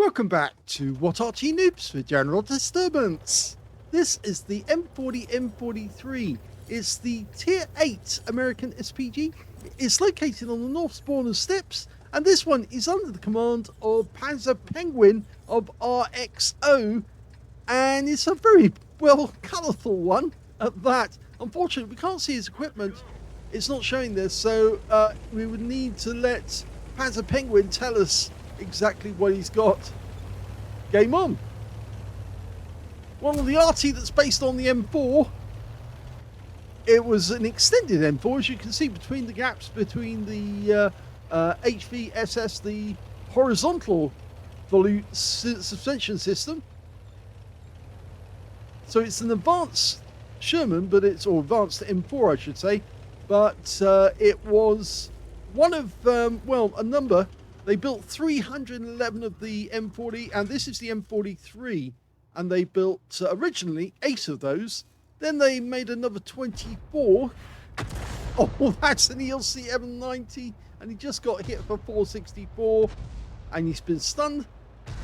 Welcome back to What Arty Noobs for General Disturbance. This is the M40 M43. It's the Tier 8 American SPG. It's located on the North Spawner Steppes, and this one is under the command of panzerpenguin of RXO, and it's a very, well, colourful one at that. Unfortunately, we can't see his equipment. It's not showing this, so we would need to let panzerpenguin tell us exactly what he's got. Game on. One of the Arty that's based on the M4. It was an extended M4, as you can see, between the gaps between the HVSS, the horizontal volute suspension system. So it's an advanced Sherman, but it's, or advanced M4, I should say. But it was one of, well, a number. They built 311 of the M40, and this is the M43. And they built originally 8 of those. Then they made another 24. Oh, that's an ELC M90, and he just got hit for 464, and he's been stunned.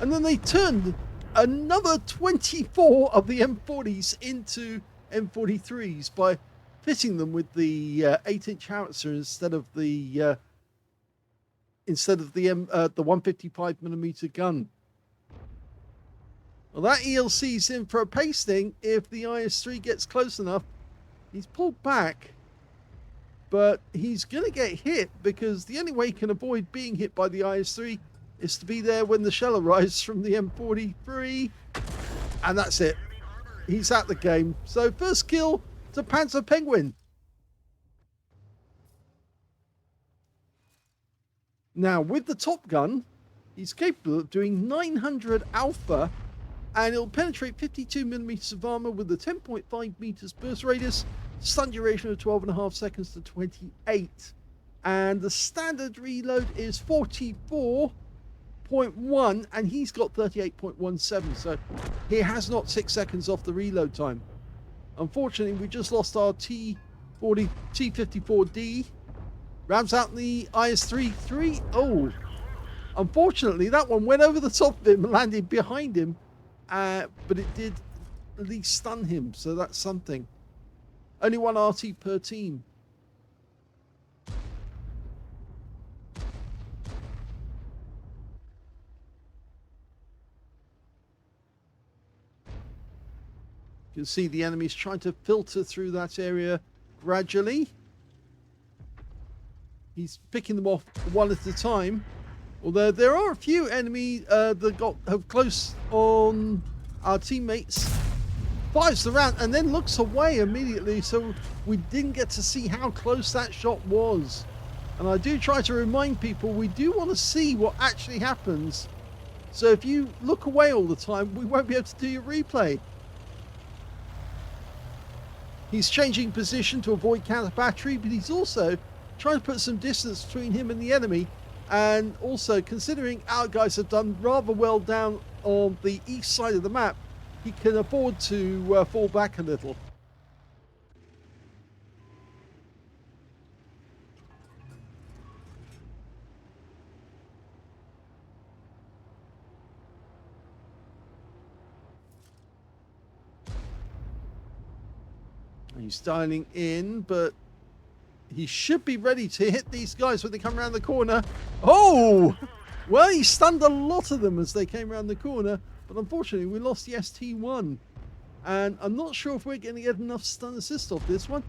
And then they turned another 24 of the M40s into M43s by fitting them with the 8-inch howitzer instead of the 155mm gun. Well, that ELC's in for a pasting if the IS-3 gets close enough. He's pulled back, but he's going to get hit because the only way he can avoid being hit by the IS-3 is to be there when the shell arrives from the M43. And that's it. He's at the game. So first kill to panzerpenguin. Now, with the Top Gun, he's capable of doing 900 alpha, and it'll penetrate 52mm of armor with a 10.5 meters burst radius, stun duration of 12.5 seconds to 28. And the standard reload is 44.1, and he's got 38.17, so he has not 6 seconds off the reload time. Unfortunately, we just lost our T54D. Rounds out the IS-3. Oh, unfortunately, that one went over the top of him and landed behind him. But it did at least stun him, so that's something. Only one Arty per team. You can see the enemy's trying to filter through that area gradually. He's picking them off one at a time. Although there are a few enemy that have close on our teammates. Fires the round and then looks away immediately, so we didn't get to see how close that shot was. And I do try to remind people we do want to see what actually happens. So if you look away all the time, we won't be able to do your replay. He's changing position to avoid counter battery, but he's also trying to put some distance between him and the enemy. And also, considering our guys have done rather well down on the east side of the map, he can afford to fall back a little. He's dialing in, but he should be ready to hit these guys when they come around the corner. Oh! Well, he stunned a lot of them as they came around the corner, but unfortunately we lost the ST1. And I'm not sure if we're going to get enough stun assist off this one.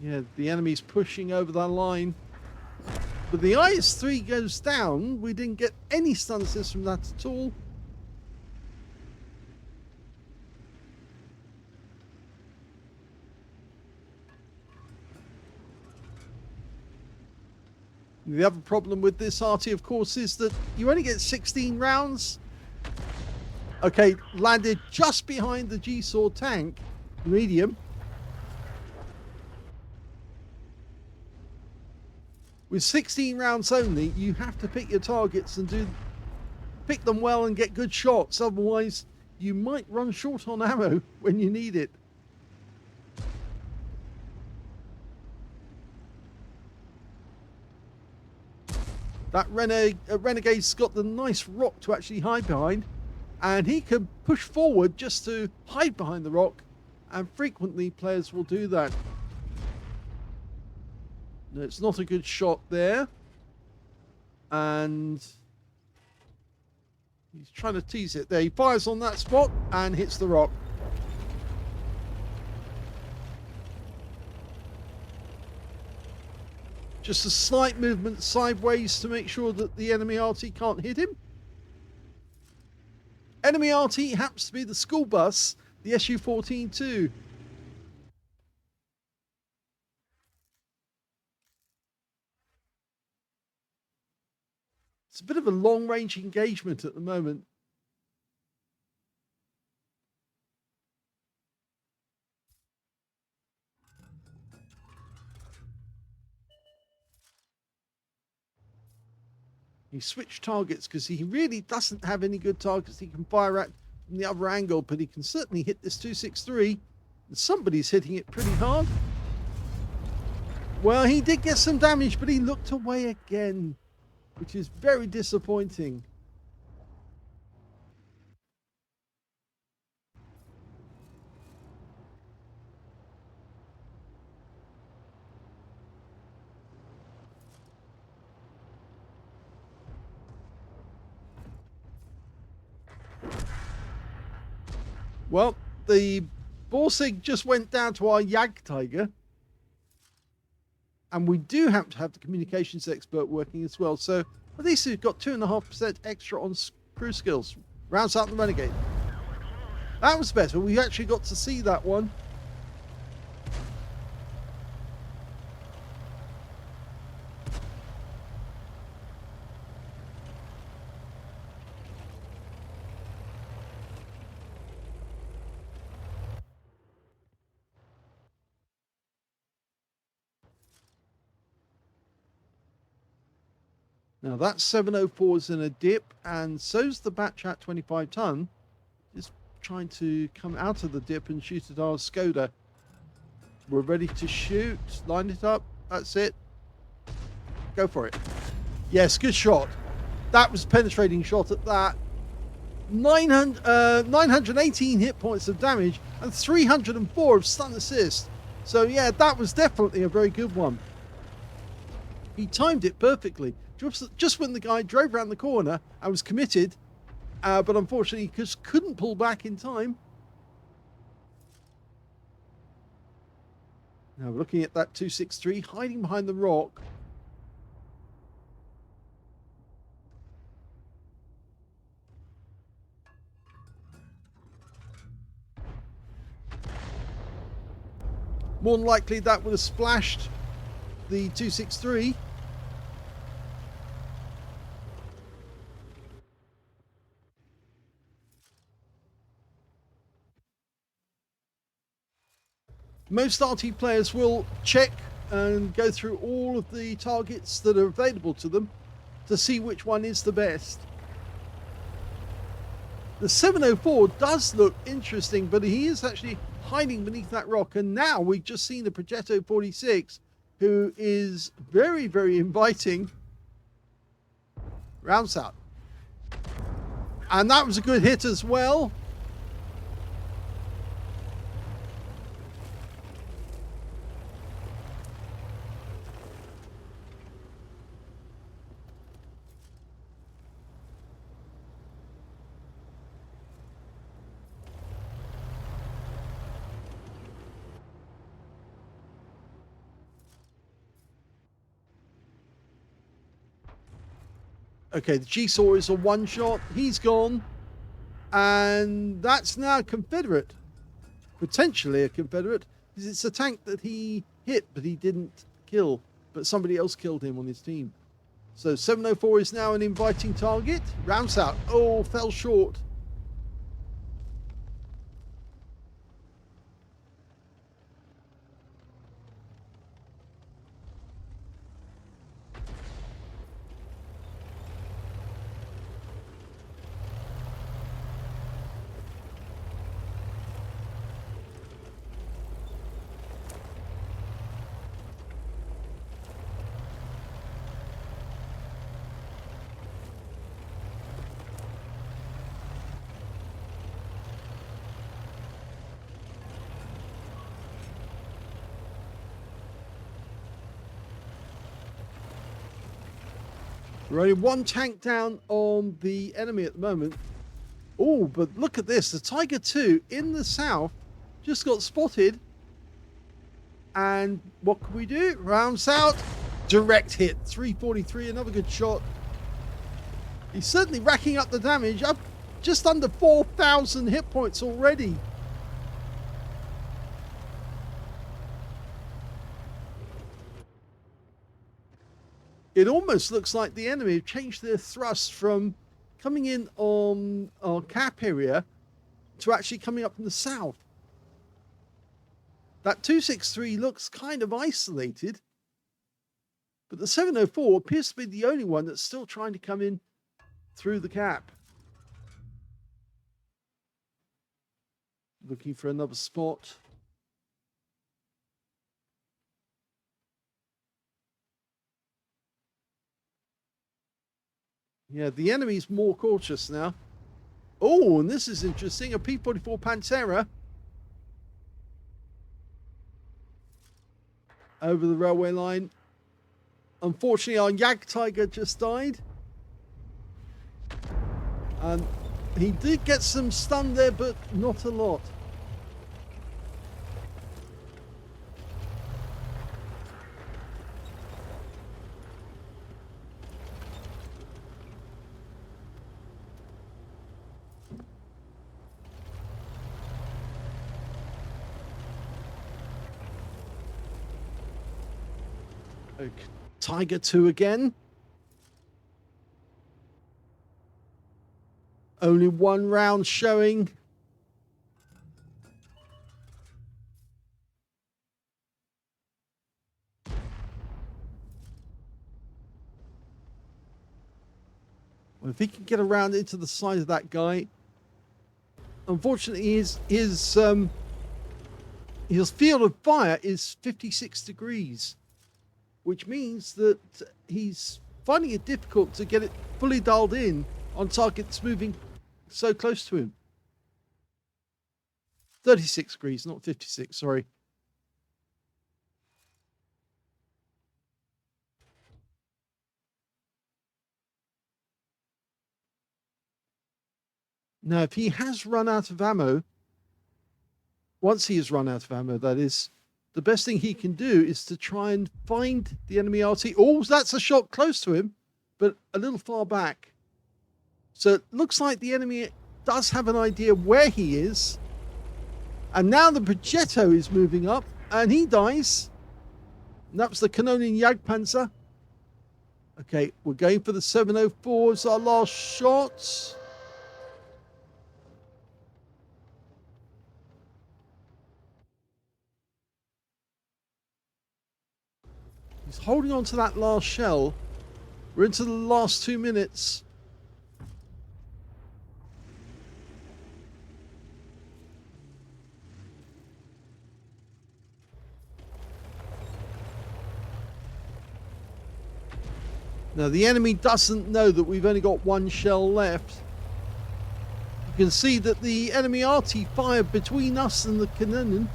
Yeah, the enemy's pushing over that line. But the IS-3 goes down. We didn't get any stun assist from that at all. The other problem with this Arty, of course, is that you only get 16 rounds. Okay, landed just behind the G-Saw tank, medium. With 16 rounds only, you have to pick your targets and pick them well and get good shots. Otherwise, you might run short on ammo when you need it. That Renegade's got the nice rock to actually hide behind, and he can push forward just to hide behind the rock, and frequently players will do that. No, it's not a good shot there, and he's trying to tease it there. He fires on that spot and hits the rock. Just a slight movement sideways to make sure that the enemy Arty can't hit him. Enemy Arty happens to be the school bus, the SU-14 too. It's a bit of a long-range engagement at the moment. He switched targets because he really doesn't have any good targets he can fire at from the other angle, but he can certainly hit this 263. And somebody's hitting it pretty hard. Well, he did get some damage, but he looked away again, which is very disappointing. Well, the Borsig just went down to our Jagdtiger. And we do have to have the communications expert working as well. So at least we've got 2.5% extra on crew skills. Rounds out the Renegade. That was better. We actually got to see that one. Now that 704 is in a dip, and so's the Batchat 25 ton. Just trying to come out of the dip and shoot at our Skoda. We're ready to shoot. Line it up. That's it. Go for it. Yes, good shot. That was a penetrating shot at that. 918 hit points of damage and 304 of stun assist. So yeah, that was definitely a very good one. He timed it perfectly. Just when the guy drove around the corner and was committed, but unfortunately just couldn't pull back in time. Now we're looking at that 263 hiding behind the rock. More than likely that would have splashed the 263. Most Arty players will check and go through all of the targets that are available to them to see which one is the best. The 704 does look interesting, but he is actually hiding beneath that rock. And now we've just seen the Progetto 46, who is very, very inviting. Rounds out. And that was a good hit as well. Okay, the G-Saw is a one-shot. He's gone. And that's now a Confederate. Potentially a Confederate. Because it's a tank that he hit, but he didn't kill. But somebody else killed him on his team. So 704 is now an inviting target. Rounds out. Oh, fell short. We're only one tank down on the enemy at the moment. Oh, but look at this. The Tiger 2 in the south just got spotted. And what can we do? Rounds out. Direct hit. 343. Another good shot. He's certainly racking up the damage. Up just under 4,000 hit points already. It almost looks like the enemy have changed their thrust from coming in on our cap area to actually coming up from the south. That 263 looks kind of isolated, but the 704 appears to be the only one that's still trying to come in through the cap. Looking for another spot. Yeah, the enemy's more cautious now. Oh, and this is interesting. A P-44 Pantera over the railway line. Unfortunately, our Jag Tiger just died. And he did get some stun there, but not a lot. Okay. Tiger 2 again. Only one round showing. Well, if he can get around into the side of that guy. Unfortunately, his field of fire is 56 degrees. Which means that he's finding it difficult to get it fully dialed in on targets moving so close to him. 36 degrees, not 56, sorry. Now, if he has run out of ammo, once he has run out of ammo, that is, the best thing he can do is to try and find the enemy RT. Oh, that's a shot close to him, but a little far back. So it looks like the enemy does have an idea where he is. And now the Progetto is moving up, and he dies. And that was the Canonian Jagdpanzer. Okay, we're going for the 704 as our last shot. He's holding on to that last shell. We're into the last 2 minutes. Now, the enemy doesn't know that we've only got one shell left. You can see that the enemy Arty fired between us and the Canonian.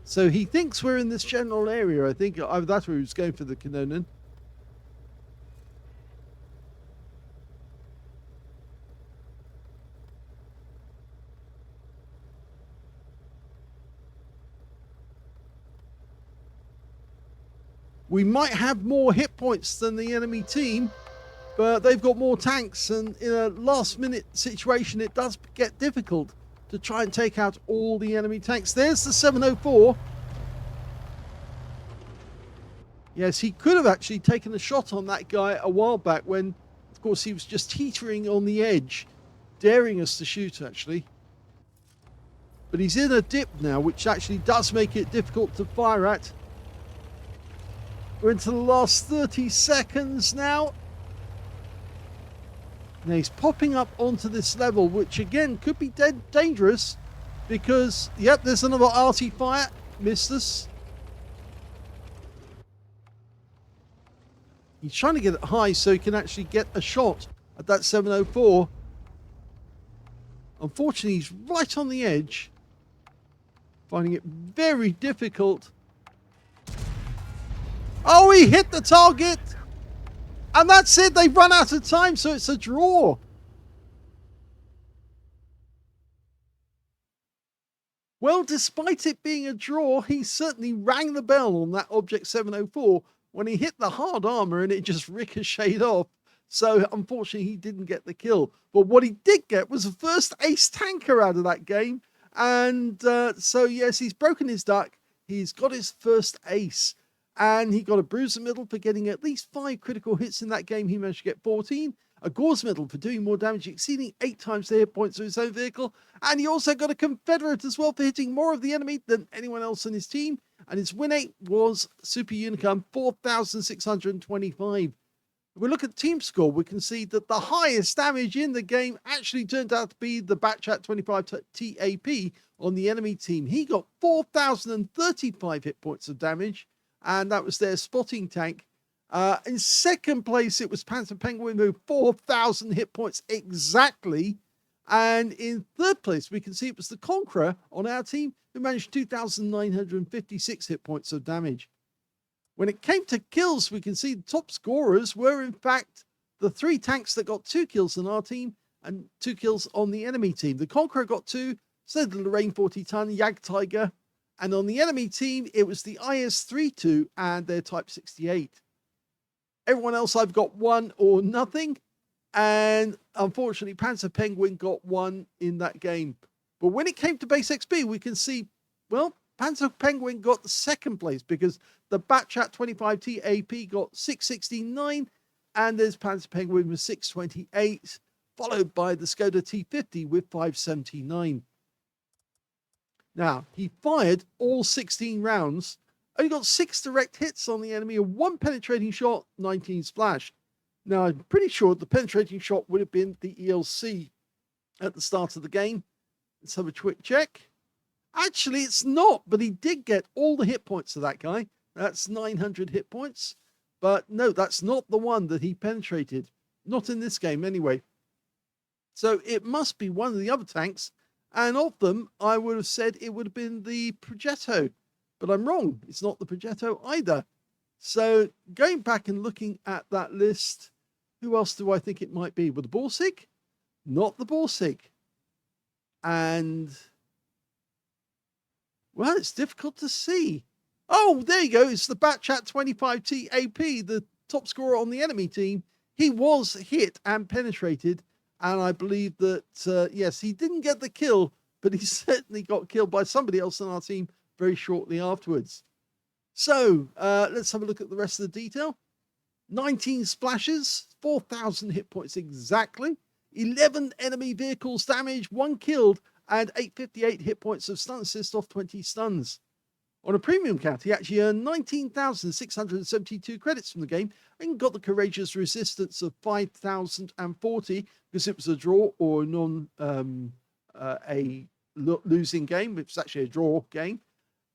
So he thinks we're in this general area. I think either that or he was going for the Canonian. We might have more hit points than the enemy team, but they've got more tanks, and in a last minute situation it does get difficult to try and take out all the enemy tanks. There's the 704. Yes, he could have actually taken a shot on that guy a while back when, of course, he was just teetering on the edge, daring us to shoot, actually. But he's in a dip now, which actually does make it difficult to fire at. We're into the last 30 seconds now. Now he's popping up onto this level, which again could be dangerous because, yep, there's another Arty fire. Missed us. He's trying to get it high so he can actually get a shot at that 704. Unfortunately, he's right on the edge, finding it very difficult Oh, he hit the target. And that's it. They've run out of time, so it's a draw. Well, despite it being a draw, he certainly rang the bell on that Object 704 when he hit the hard armor and it just ricocheted off. So unfortunately, he didn't get the kill. But what he did get was the first ace tanker out of that game. And so, yes, he's broken his duck. He's got his first ace. And he got a bruiser medal for getting at least 5 critical hits in that game. He managed to get 14. A Gauze medal for doing more damage, exceeding 8 times the hit points of his own vehicle. And he also got a Confederate as well for hitting more of the enemy than anyone else on his team. And his win rate was Super Unicum 4,625. If we look at team score, we can see that the highest damage in the game actually turned out to be the Batchat 25 TAP on the enemy team. He got 4,035 hit points of damage, and that was their spotting tank. In second place, it was panzerpenguin with 4,000 hit points exactly. And in third place, we can see it was the Conqueror on our team who managed 2,956 hit points of damage. When it came to kills, we can see the top scorers were, in fact, the 3 tanks that got 2 kills on our team and 2 kills on the enemy team. The Conqueror got 2, so did the Lorraine 40-ton, Jagdtiger. And on the enemy team, it was the IS-32 and their Type 68. Everyone else, I've got 1 or nothing. And unfortunately, panzerpenguin got 1 in that game. But when it came to base XP, we can see, well, panzerpenguin got the second place because the Batchat 25 TAP got 669, and there's panzerpenguin with 628, followed by the Skoda T50 with 579. Now, he fired all 16 rounds, only got 6 direct hits on the enemy, and 1 penetrating shot, 19 splash. Now, I'm pretty sure the penetrating shot would have been the ELC at the start of the game. Let's have a quick check. Actually, it's not, but he did get all the hit points of that guy. That's 900 hit points. But no, that's not the one that he penetrated. Not in this game, anyway. So it must be one of the other tanks. And of them, I would have said it would have been the Progetto. But I'm wrong. It's not the Progetto either. So going back and looking at that list, who else do I think it might be? Well, the Borsig? Not the Borsig. And, well, it's difficult to see. Oh, there you go. It's the Batchat 25 TAP, the top scorer on the enemy team. He was hit and penetrated. And I believe that, yes, he didn't get the kill, but he certainly got killed by somebody else on our team very shortly afterwards. So let's have a look at the rest of the detail. 19 splashes, 4,000 hit points exactly. 11 enemy vehicles damaged, 1 killed, and 858 hit points of stun assist off 20 stuns. On a premium count, he actually earned 19,672 credits from the game and got the courageous resistance of 5,040 because it was a draw or a losing game. It was actually a draw game.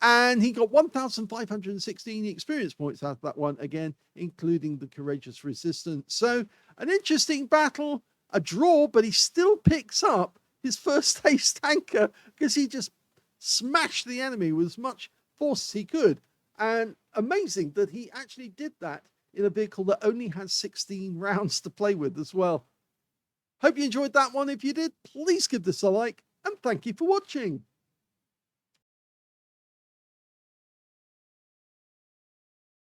And he got 1,516 experience points out of that one, again, including the courageous resistance. So an interesting battle, a draw, but he still picks up his first ace tanker because he just smashed the enemy with as much force as he could. And amazing that he actually did that in a vehicle that only has 16 rounds to play with as well. Hope you enjoyed that one. If you did, please give this a like, and thank you for watching.